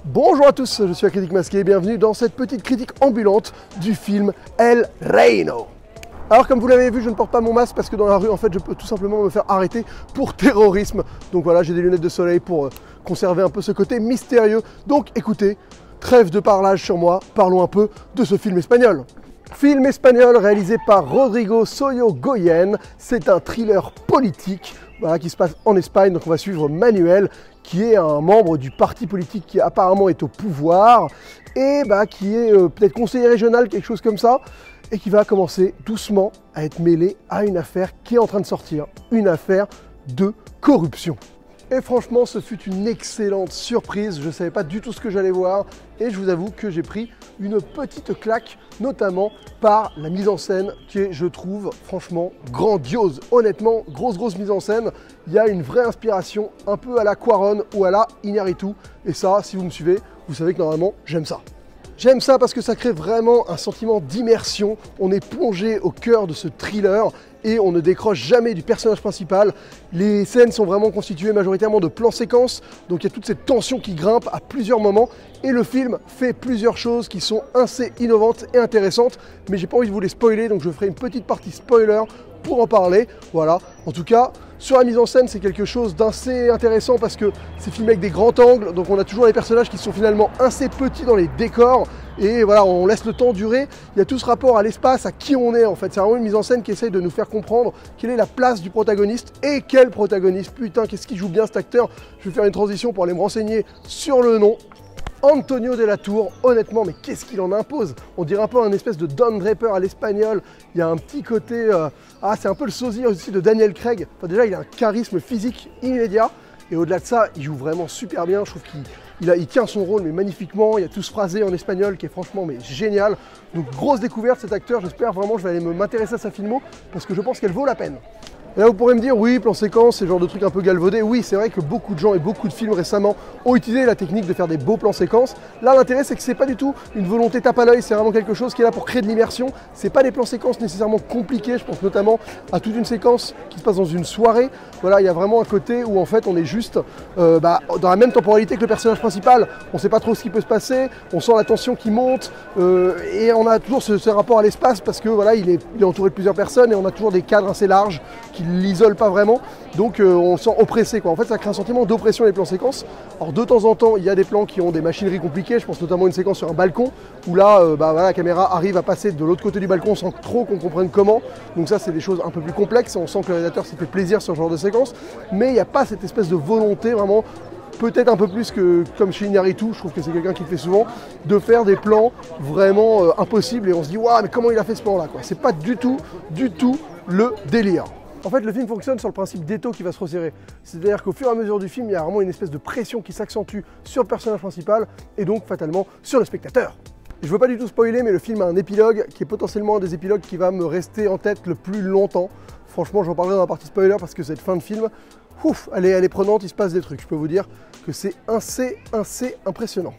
Bonjour à tous, je suis la Critique Masquée et bienvenue dans cette petite critique ambulante du film El Reino. Alors comme vous l'avez vu, je ne porte pas mon masque parce que dans la rue en fait je peux tout simplement me faire arrêter pour terrorisme. Donc voilà, j'ai des lunettes de soleil pour conserver un peu ce côté mystérieux. Donc écoutez, trêve de parlage sur moi, parlons un peu de ce film espagnol. Film espagnol réalisé par Rodrigo Sorogoyen, c'est un thriller politique qui se passe en Espagne. Donc on va suivre Manuel, qui est un membre du parti politique qui apparemment est au pouvoir et qui est peut-être conseiller régional, quelque chose comme ça, et qui va commencer doucement à être mêlé à une affaire qui est en train de sortir, une affaire de corruption. Et franchement, ce fut une excellente surprise, je ne savais pas du tout ce que j'allais voir et je vous avoue que j'ai pris une petite claque, notamment par la mise en scène qui est, je trouve, franchement grandiose. Honnêtement, grosse mise en scène, il y a une vraie inspiration, un peu à la Cuarón ou à la Iñárritu, et ça, si vous me suivez, vous savez que normalement, j'aime ça. J'aime ça parce que ça crée vraiment un sentiment d'immersion, on est plongé au cœur de ce thriller et on ne décroche jamais du personnage principal. Les scènes sont vraiment constituées majoritairement de plans séquences, donc il y a toute cette tension qui grimpe à plusieurs moments et le film fait plusieurs choses qui sont assez innovantes et intéressantes, mais j'ai pas envie de vous les spoiler, donc je ferai une petite partie spoiler pour en parler. Voilà, en tout cas, sur la mise en scène, c'est quelque chose d'assez intéressant parce que c'est filmé avec des grands angles, donc on a toujours les personnages qui sont finalement assez petits dans les décors, et voilà, on laisse le temps durer. Il y a tout ce rapport à l'espace, à qui on est en fait. C'est vraiment une mise en scène qui essaye de nous faire comprendre quelle est la place du protagoniste, et quel protagoniste, putain, qu'est-ce qu'il joue bien cet acteur. Je vais faire une transition pour aller me renseigner sur le nom. Antonio de la Tour, honnêtement, mais qu'est-ce qu'il en impose? On dirait un peu un espèce de Don Draper à l'espagnol. Il y a un petit côté... c'est un peu le sosie aussi de Daniel Craig. Enfin, déjà, il a un charisme physique immédiat. Et au-delà de ça, il joue vraiment super bien. Je trouve qu'il tient son rôle mais magnifiquement. Il y a tout ce phrasé en espagnol qui est franchement mais génial. Donc, grosse découverte cet acteur. J'espère vraiment que je vais aller m'intéresser à sa filmo parce que je pense qu'elle vaut la peine. Et là, vous pourrez me dire, oui, plan séquence, c'est le genre de truc un peu galvaudé. Oui, c'est vrai que beaucoup de gens et beaucoup de films récemment ont utilisé la technique de faire des beaux plans séquences. Là, l'intérêt, c'est que c'est pas du tout une volonté tape à l'œil, c'est vraiment quelque chose qui est là pour créer de l'immersion. C'est pas des plans séquences nécessairement compliqués. Je pense notamment à toute une séquence qui se passe dans une soirée. Voilà, il y a vraiment un côté où en fait, on est juste dans la même temporalité que le personnage principal. On sait pas trop ce qui peut se passer, on sent la tension qui monte et on a toujours ce rapport à l'espace parce que voilà, il est entouré de plusieurs personnes et on a toujours des cadres assez larges qui l'isolent pas vraiment, donc on se sent oppressé quoi. En fait, ça crée un sentiment d'oppression les plans séquences. Alors de temps en temps, il y a des plans qui ont des machineries compliquées. Je pense notamment à une séquence sur un balcon où là, la caméra arrive à passer de l'autre côté du balcon sans trop qu'on comprenne comment. Donc ça, c'est des choses un peu plus complexes. On sent que le réalisateur s'est fait plaisir sur ce genre de séquence, mais il n'y a pas cette espèce de volonté vraiment. Peut-être un peu plus que comme chez Iñárritu, je trouve que c'est quelqu'un qui le fait souvent, de faire des plans vraiment impossibles et on se dit waouh, mais comment il a fait ce plan là quoi. C'est pas du tout le délire. En fait, le film fonctionne sur le principe d'étau qui va se resserrer. C'est-à-dire qu'au fur et à mesure du film, il y a vraiment une espèce de pression qui s'accentue sur le personnage principal et donc fatalement sur le spectateur. Je ne veux pas du tout spoiler, mais le film a un épilogue qui est potentiellement un des épilogues qui va me rester en tête le plus longtemps. Franchement, j'en parlerai dans la partie spoiler parce que cette fin de film, elle est prenante, il se passe des trucs. Je peux vous dire que c'est assez impressionnant.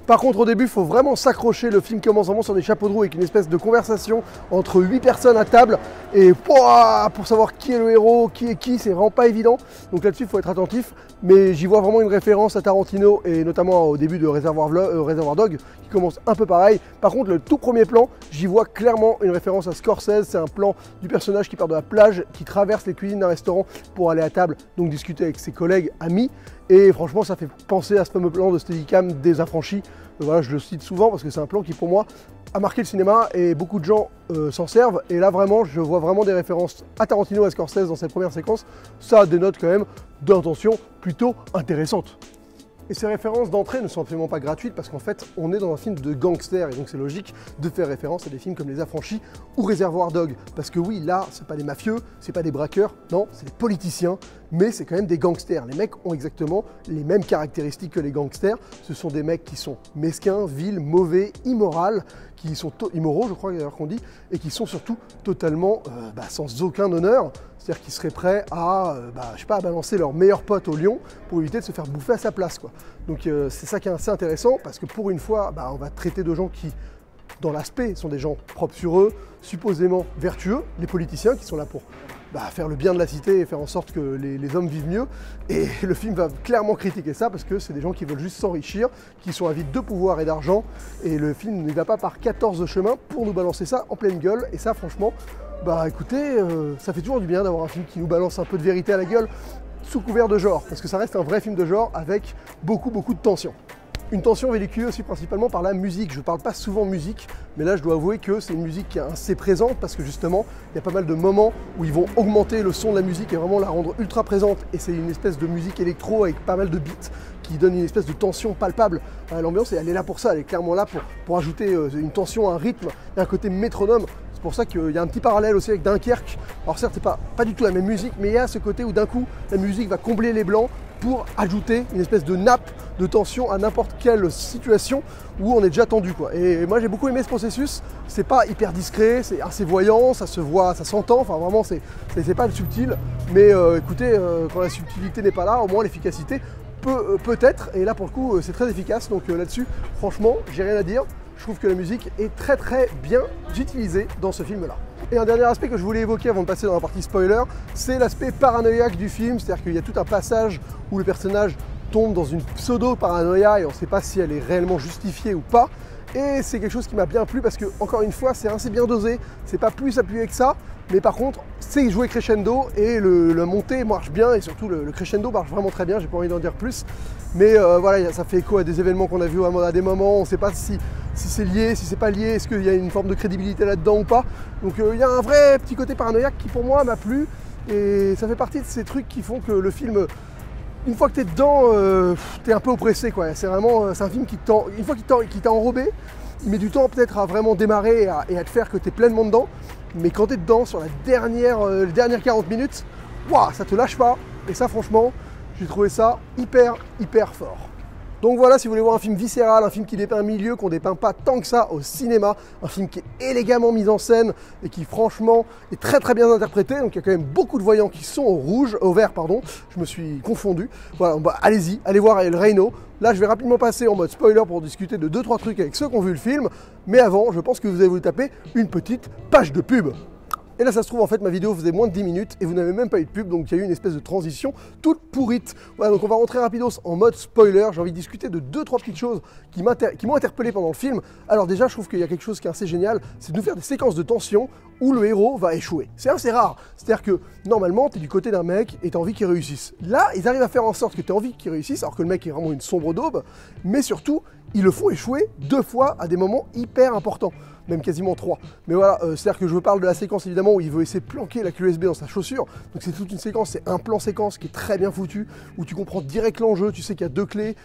Par contre, au début, il faut vraiment s'accrocher. Le film commence vraiment sur des chapeaux de roue avec une espèce de conversation entre 8 personnes à table. Et pour savoir qui est le héros, qui est qui, c'est vraiment pas évident. Donc là-dessus, il faut être attentif. Mais j'y vois vraiment une référence à Tarantino et notamment au début de Reservoir Dogs qui commence un peu pareil. Par contre, le tout premier plan, j'y vois clairement une référence à Scorsese. C'est un plan du personnage qui part de la plage, qui traverse les cuisines d'un restaurant pour aller à table, donc discuter avec ses collègues, amis. Et franchement, ça fait penser à ce fameux plan de Steadicam des Affranchis. Voilà, je le cite souvent parce que c'est un plan qui, pour moi, a marqué le cinéma et beaucoup de gens s'en servent. Et là, vraiment, je vois vraiment des références à Tarantino et à Scorsese dans cette première séquence. Ça dénote quand même d'intentions plutôt intéressantes. Et ces références d'entrée ne sont absolument pas gratuites parce qu'en fait, on est dans un film de gangster et donc c'est logique de faire référence à des films comme Les Affranchis ou Reservoir Dogs. Parce que oui, là, c'est pas des mafieux, c'est pas des braqueurs, non, c'est des politiciens, mais c'est quand même des gangsters. Les mecs ont exactement les mêmes caractéristiques que les gangsters. Ce sont des mecs qui sont mesquins, vils, mauvais, immoraux, qui sont immoraux, je crois d'ailleurs qu'on dit, et qui sont surtout totalement sans aucun honneur. C'est-à-dire qu'ils seraient prêts à, à balancer leur meilleur pote au lion pour éviter de se faire bouffer à sa place, quoi. Donc c'est ça qui est assez intéressant parce que pour une fois, on va traiter de gens qui, dans l'aspect, sont des gens propres sur eux, supposément vertueux, les politiciens qui sont là pour faire le bien de la cité et faire en sorte que les hommes vivent mieux. Et le film va clairement critiquer ça parce que c'est des gens qui veulent juste s'enrichir, qui sont avides de pouvoir et d'argent. Et le film ne va pas par 14 chemins pour nous balancer ça en pleine gueule. Et ça, franchement, écoutez, ça fait toujours du bien d'avoir un film qui nous balance un peu de vérité à la gueule sous couvert de genre. Parce que ça reste un vrai film de genre avec beaucoup de tension. Une tension véhiculée aussi principalement par la musique. Je ne parle pas souvent musique, mais là je dois avouer que c'est une musique qui est assez présente parce que justement, il y a pas mal de moments où ils vont augmenter le son de la musique et vraiment la rendre ultra présente. Et c'est une espèce de musique électro avec pas mal de beats qui donne une espèce de tension palpable à l'ambiance. Et elle est là pour ça, elle est clairement là pour ajouter une tension, un rythme et un côté métronome. C'est pour ça qu'il y a un petit parallèle aussi avec Dunkerque. Alors certes, c'est pas du tout la même musique, mais il y a ce côté où d'un coup, la musique va combler les blancs pour ajouter une espèce de nappe de tension à n'importe quelle situation où on est déjà tendu, quoi. Et moi j'ai beaucoup aimé ce processus, c'est pas hyper discret, c'est assez voyant, ça se voit, ça s'entend, enfin vraiment c'est pas subtil, mais écoutez, quand la subtilité n'est pas là, au moins l'efficacité peut-être, et là pour le coup c'est très efficace, donc là-dessus franchement j'ai rien à dire. Je trouve que la musique est très bien utilisée dans ce film-là. Et un dernier aspect que je voulais évoquer avant de passer dans la partie spoiler, c'est l'aspect paranoïaque du film, c'est-à-dire qu'il y a tout un passage où le personnage tombe dans une pseudo-paranoïa et on ne sait pas si elle est réellement justifiée ou pas. Et c'est quelque chose qui m'a bien plu parce que, encore une fois, c'est assez bien dosé, c'est pas plus appuyé que ça, mais par contre, c'est joué crescendo et la montée marche bien et surtout le crescendo marche vraiment très bien, j'ai pas envie d'en dire plus. Mais voilà, ça fait écho à des événements qu'on a vus à des moments, on ne sait pas si c'est lié, si c'est pas lié, est-ce qu'il y a une forme de crédibilité là-dedans ou pas. Donc il y a un vrai petit côté paranoïaque qui pour moi m'a plu et ça fait partie de ces trucs qui font que le film, une fois que tu es dedans, tu es un peu oppressé, quoi. C'est vraiment, c'est un film qui une fois qu'il t'a enrobé, il met du temps peut-être à vraiment démarrer et à te faire que tu es pleinement dedans. Mais quand tu es dedans sur les dernières 40 minutes, waouh, ça te lâche pas. Et ça franchement, j'ai trouvé ça hyper fort. Donc voilà, si vous voulez voir un film viscéral, un film qui dépeint un milieu qu'on dépeint pas tant que ça au cinéma, un film qui est élégamment mis en scène et qui franchement est très bien interprété, donc il y a quand même beaucoup de voyants qui sont au vert, pardon, je me suis confondu. Voilà, allez-y, allez voir El Reino. Là, je vais rapidement passer en mode spoiler pour discuter de 2-3 trucs avec ceux qui ont vu le film, mais avant, je pense que vous allez vous taper une petite page de pub. Et là, ça se trouve, en fait, ma vidéo faisait moins de 10 minutes et vous n'avez même pas eu de pub, donc il y a eu une espèce de transition toute pourrite. Voilà, donc on va rentrer rapidos en mode spoiler. J'ai envie de discuter de 2-3 petites choses qui m'ont interpellé pendant le film. Alors déjà, je trouve qu'il y a quelque chose qui est assez génial, c'est de nous faire des séquences de tension où le héros va échouer. C'est assez rare. C'est-à-dire que, normalement, tu es du côté d'un mec et tu as envie qu'il réussisse. Là, ils arrivent à faire en sorte que tu as envie qu'il réussisse, alors que le mec est vraiment une sombre daube, mais surtout, ils le font échouer 2 fois à des moments hyper importants. Même quasiment 3. Mais voilà, c'est-à-dire que je parle de la séquence évidemment où il veut essayer de planquer la clé USB dans sa chaussure. Donc c'est toute une séquence, c'est un plan séquence qui est très bien foutu, où tu comprends direct l'enjeu, tu sais qu'il y a 2 clés,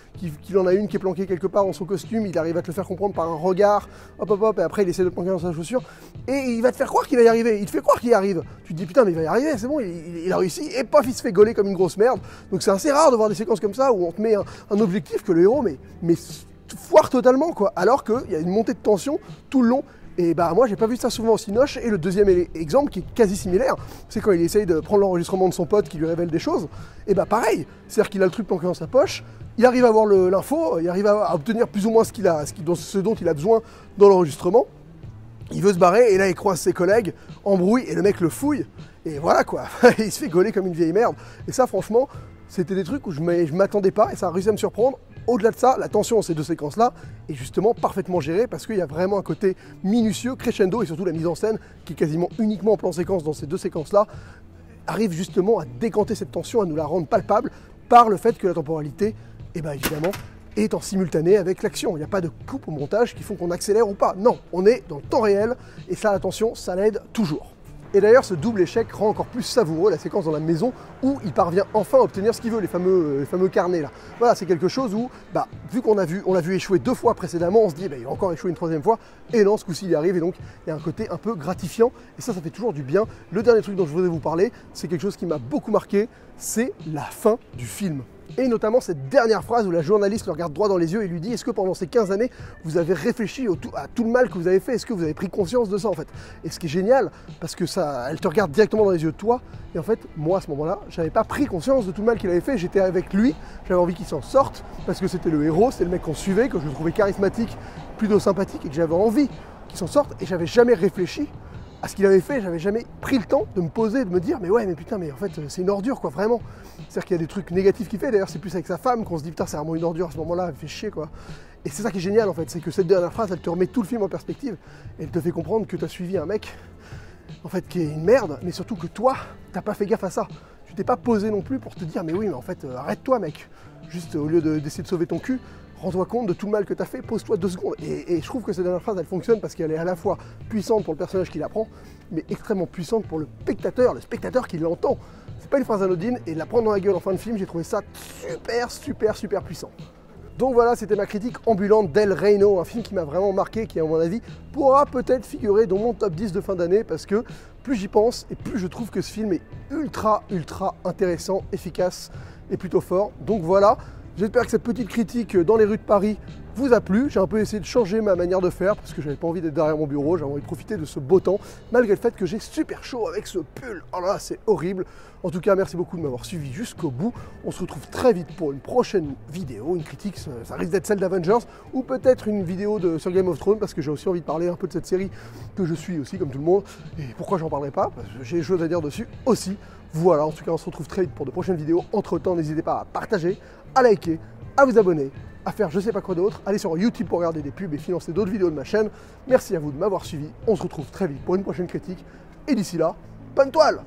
qu'il en a une qui est planquée quelque part dans son costume, il arrive à te le faire comprendre par un regard, hop, et après il essaie de planquer dans sa chaussure, et il va te faire croire qu'il va y arriver, il te fait croire qu'il y arrive. Tu te dis putain mais il va y arriver, c'est bon, il a réussi, et paf, il se fait gauler comme une grosse merde. Donc c'est assez rare de voir des séquences comme ça où on te met un objectif que le héros mais foire totalement, quoi, alors qu'il y a une montée de tension tout le long. Et moi j'ai pas vu ça souvent aussi noche. Et le deuxième exemple qui est quasi similaire, c'est quand il essaye de prendre l'enregistrement de son pote qui lui révèle des choses. Et pareil, c'est-à-dire qu'il a le truc planqué dans sa poche, il arrive à avoir l'info, il arrive à obtenir plus ou moins ce dont il a besoin dans l'enregistrement. Il veut se barrer et là il croise ses collègues, embrouille et le mec le fouille. Et voilà quoi, il se fait gauler comme une vieille merde. Et ça franchement, c'était des trucs où je m'attendais pas et ça a réussi à me surprendre. Au-delà de ça, la tension dans ces 2 séquences-là est justement parfaitement gérée parce qu'il y a vraiment un côté minutieux, crescendo et surtout la mise en scène qui est quasiment uniquement en plan séquence dans ces 2 séquences-là arrive justement à décanter cette tension, à nous la rendre palpable par le fait que la temporalité, évidemment, est en simultané avec l'action. Il n'y a pas de coupe au montage qui font qu'on accélère ou pas. Non, on est dans le temps réel et ça, la tension, ça l'aide toujours. Et d'ailleurs, ce double échec rend encore plus savoureux la séquence dans la maison où il parvient enfin à obtenir ce qu'il veut, les fameux carnets là. Voilà, c'est quelque chose où, vu qu'on l'a vu échouer 2 fois précédemment, on se dit, il va encore échouer une 3e fois, et non, ce coup-ci il y arrive, et donc il y a un côté un peu gratifiant, et ça fait toujours du bien. Le dernier truc dont je voudrais vous parler, c'est quelque chose qui m'a beaucoup marqué, c'est la fin du film. Et notamment cette dernière phrase où la journaliste le regarde droit dans les yeux et lui dit « Est-ce que pendant ces 15 années, vous avez réfléchi à tout le mal que vous avez fait? Est-ce que vous avez pris conscience de ça en fait ?» Et ce qui est génial, parce que elle te regarde directement dans les yeux de toi, et en fait, moi à ce moment-là, j'avais pas pris conscience de tout le mal qu'il avait fait, j'étais avec lui, j'avais envie qu'il s'en sorte, parce que c'était le héros, c'était le mec qu'on suivait, que je trouvais charismatique, plutôt sympathique, et que j'avais envie qu'il s'en sorte, et j'avais jamais réfléchi à ce qu'il avait fait, j'avais jamais pris le temps de me poser, de me dire mais ouais mais putain mais en fait c'est une ordure quoi vraiment. C'est-à-dire qu'il y a des trucs négatifs qu'il fait, d'ailleurs c'est plus avec sa femme qu'on se dit putain c'est vraiment une ordure à ce moment-là, elle fait chier quoi. Et c'est ça qui est génial en fait, c'est que cette dernière phrase elle te remet tout le film en perspective et elle te fait comprendre que tu as suivi un mec en fait qui est une merde, mais surtout que toi t'as pas fait gaffe à ça. Tu t'es pas posé non plus pour te dire mais oui mais en fait arrête-toi mec, juste au lieu d'essayer de sauver ton cul, rends-toi compte de tout le mal que tu as fait, pose-toi 2 secondes. Et je trouve que cette dernière phrase, elle fonctionne parce qu'elle est à la fois puissante pour le personnage qui l'apprend, mais extrêmement puissante pour le spectateur qui l'entend. C'est pas une phrase anodine, et la prendre dans la gueule en fin de film, j'ai trouvé ça super puissant. Donc voilà, c'était ma critique ambulante d'El Reino, un film qui m'a vraiment marqué, qui à mon avis pourra peut-être figurer dans mon top 10 de fin d'année, parce que plus j'y pense, et plus je trouve que ce film est ultra intéressant, efficace et plutôt fort. Donc voilà. J'espère que cette petite critique dans les rues de Paris vous a plu. J'ai un peu essayé de changer ma manière de faire parce que j'avais pas envie d'être derrière mon bureau, j'avais envie de profiter de ce beau temps, malgré le fait que j'ai super chaud avec ce pull. Oh là, c'est horrible. En tout cas, merci beaucoup de m'avoir suivi jusqu'au bout. On se retrouve très vite pour une prochaine vidéo, une critique, ça risque d'être celle d'Avengers, ou peut-être une vidéo sur Game of Thrones, parce que j'ai aussi envie de parler un peu de cette série que je suis aussi, comme tout le monde. Et pourquoi j'en parlerai pas? Parce que j'ai des choses à dire dessus aussi. Voilà, en tout cas, on se retrouve très vite pour de prochaines vidéos. Entre-temps, n'hésitez pas à partager, à liker, à vous abonner, à faire je sais pas quoi d'autre, aller sur YouTube pour regarder des pubs et financer d'autres vidéos de ma chaîne. Merci à vous de m'avoir suivi, on se retrouve très vite pour une prochaine critique, et d'ici là, bonne toile!